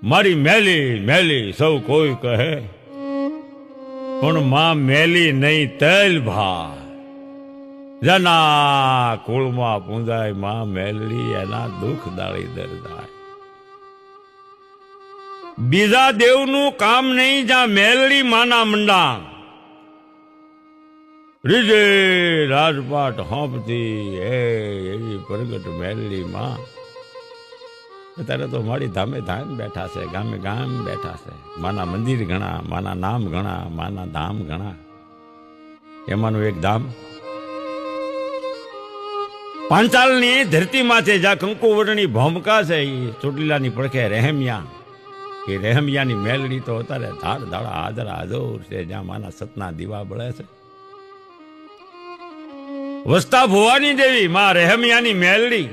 મારી મેલી મેલી સૌ કોઈ કહે, પણ માં મેલી નહીં તેલ ભાઈ. જેના કુળમાં પૂંજાય માં મેલડી, એના દુઃખ દાળી દરદાય. બીજા દેવનું કામ નહીં, જ્યાં મેલડી માના મંડા. રીજે રાજપાટ હોંપતી એવી પ્રગટ મેલડી માં. અત્યારે તો મારી ધામે ધામ બેઠા છે, ગામે ગામ બેઠા છે. માના મંદિર ઘણા, માના નામ ઘણા, માના ધામ ઘણા. એમાંનું એક ધામ પાંચાલની ધરતી માથે જ્યાં કંકુવર્ણી ભૂમિકા છે, એ ચોટીલાની પડખે રહેમિયા. એ રહેમિયાની મેલડી તો અત્યારે ધાડ ધાડા હાજર હાજર છે, જ્યાં માના સતના દીવા બળે છે. વસ્તા ભુવાની દેવી માં રહેમિયાની મેલડી